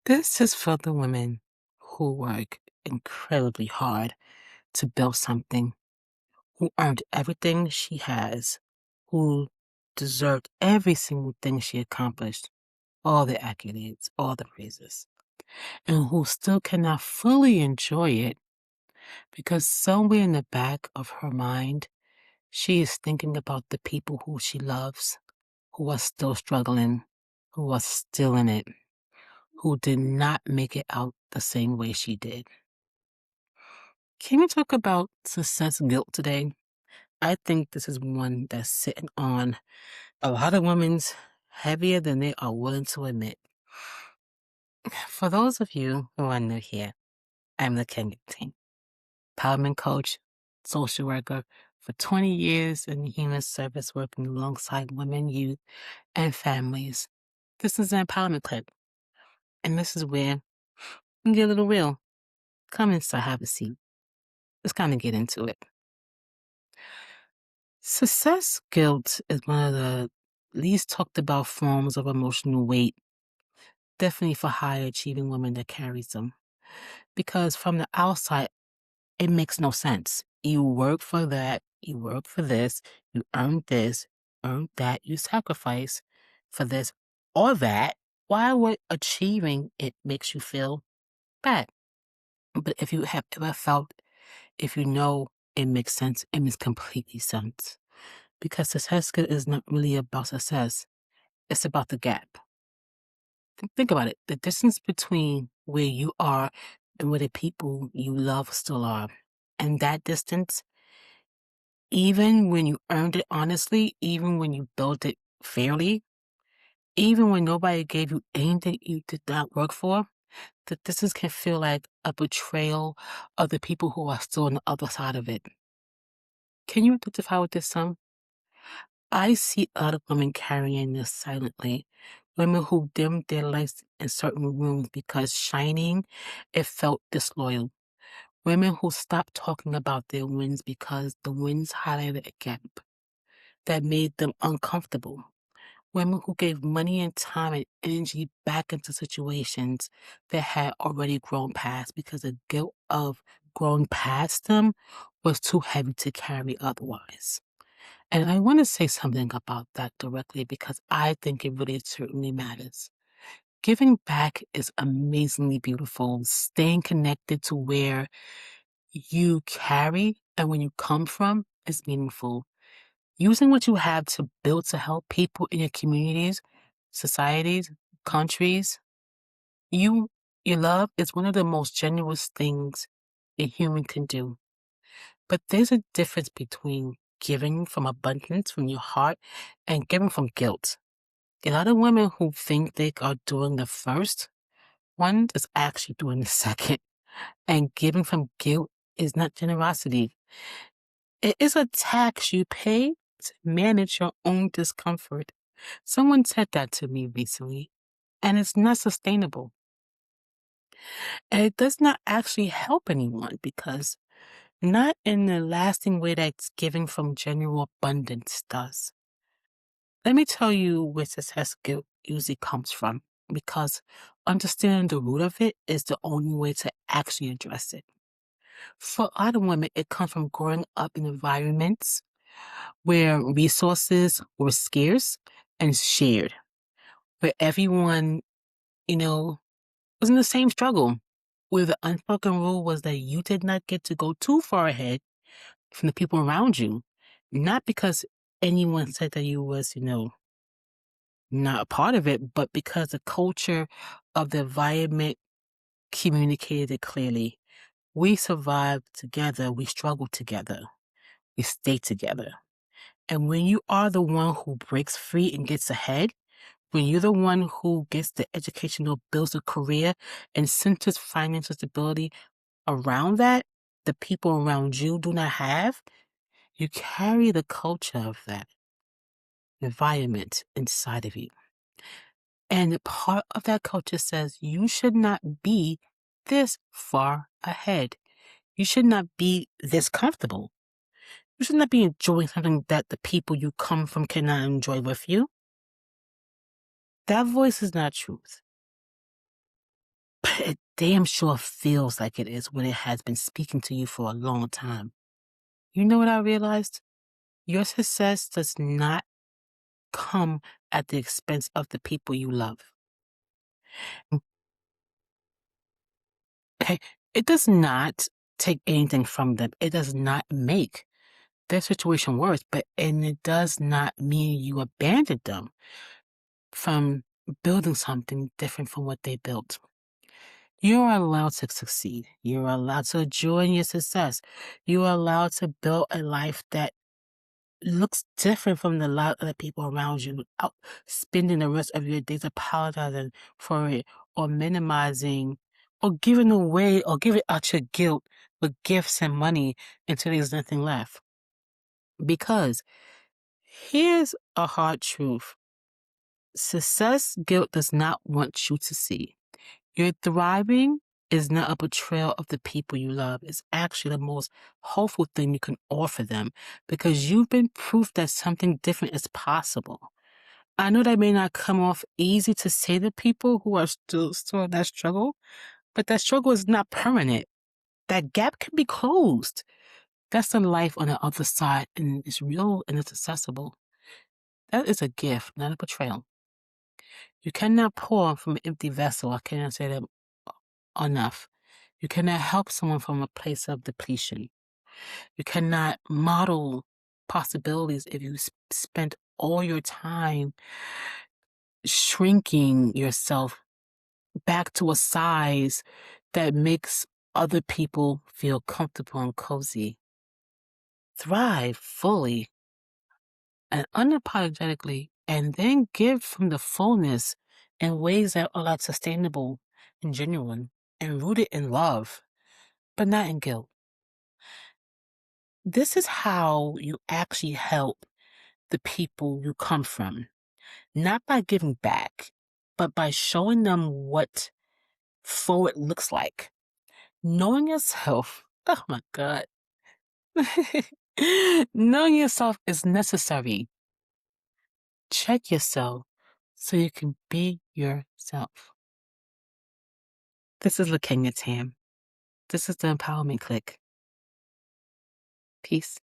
This is for the women who work incredibly hard to build something, who earned everything she has, who deserved every single thing she accomplished, all the accolades, all the praises, and who still cannot fully enjoy it because somewhere in the back of her mind, she is thinking about the people who she loves, who are still struggling, who are still in it, who did not make it out the same way she did. Can we talk about success guilt today? I think this is one that's sitting on a lot of women's heavier than they are willing to admit. For those of you who are new here, I'm the Kensington, empowerment coach, social worker for 20 years in human service working alongside women, youth, and families. This is an empowerment clip, and this is where we get a little real. Come inside, have a seat. Let's kind of get into it. Success guilt is one of the least talked about forms of emotional weight, definitely for high achieving women that carries them. Because from the outside, it makes no sense. You work for that, you work for this, earned that, you sacrifice for this or that. Why would achieving it makes you feel bad? But if you have ever felt, if you know it makes sense, it makes completely sense. Because success is not really about success. It's about the gap. Think about it. The distance between where you are and where the people you love still are. And that distance, even when you earned it honestly, even when you built it fairly, even when nobody gave you anything you did not work for, the distance can feel like a betrayal of the people who are still on the other side of it. Can you identify with this, son? I see a lot of women carrying this silently. Women who dimmed their lights in certain rooms because shining, it felt disloyal. Women who stopped talking about their wins because the wins highlighted a gap that made them uncomfortable. Women who gave money and time and energy back into situations that had already grown past because the guilt of growing past them was too heavy to carry otherwise. And I want to say something about that directly because I think it really certainly matters. Giving back is amazingly beautiful. Staying connected to where you carry and when you come from is meaningful. Using what you have to build to help people in your communities, societies, countries, you, your love is one of the most generous things a human can do. But there's a difference between giving from abundance from your heart and giving from guilt. A lot of women who think they are doing the first one is actually doing the second. And giving from guilt is not generosity. It is a tax you pay to manage your own discomfort. Someone said that to me recently, and it's not sustainable. And it does not actually help anyone because not in the lasting way that giving from genuine abundance does. Let me tell you where success guilt usually comes from, because understanding the root of it is the only way to actually address it. For a lot of women, it comes from growing up in environments where resources were scarce and shared, where everyone, you know, was in the same struggle, where the unspoken rule was that you did not get to go too far ahead from the people around you, not because anyone said that you was, not a part of it, but because the culture of the environment communicated it clearly. We survived together, we struggled together, we stayed together. And when you are the one who breaks free and gets ahead, when you're the one who gets the educational, builds a career, and centers financial stability around that, the people around you do not have, you carry the culture of that environment inside of you. And part of that culture says you should not be this far ahead. You should not be this comfortable. You should not be enjoying something that the people you come from cannot enjoy with you. That voice is not truth. It damn sure feels like it is when it has been speaking to you for a long time. You know what I realized? Your success does not come at the expense of the people you love. Okay? It does not take anything from them. It does not make their situation worse, and it does not mean you abandoned them from building something different from what they built. You're allowed to succeed. You're allowed to enjoy your success. You are allowed to build a life that looks different from the lot of the people around you without spending the rest of your days apologizing for it or minimizing or giving away or giving out your guilt with gifts and money until there's nothing left. Because here's a hard truth. Success guilt does not want you to see. Your thriving is not a betrayal of the people you love. It's actually the most hopeful thing you can offer them because you've been proof that something different is possible. I know that may not come off easy to say to people who are still in that struggle, but that struggle is not permanent. That gap can be closed. That's the life on the other side, and it's real and it's accessible. That is a gift, not a betrayal. You cannot pour from an empty vessel. I cannot say that enough. You cannot help someone from a place of depletion. You cannot model possibilities if you spend all your time shrinking yourself back to a size that makes other people feel comfortable and cozy. Thrive fully and unapologetically, and then give from the fullness in ways that are like sustainable and genuine and rooted in love, but not in guilt. This is how you actually help the people you come from, not by giving back, but by showing them what forward looks like. Knowing yourself, oh my God. Knowing yourself is necessary. Check yourself so you can be yourself. This is LaKenya Tam. This is the Empowerment Clique. Peace.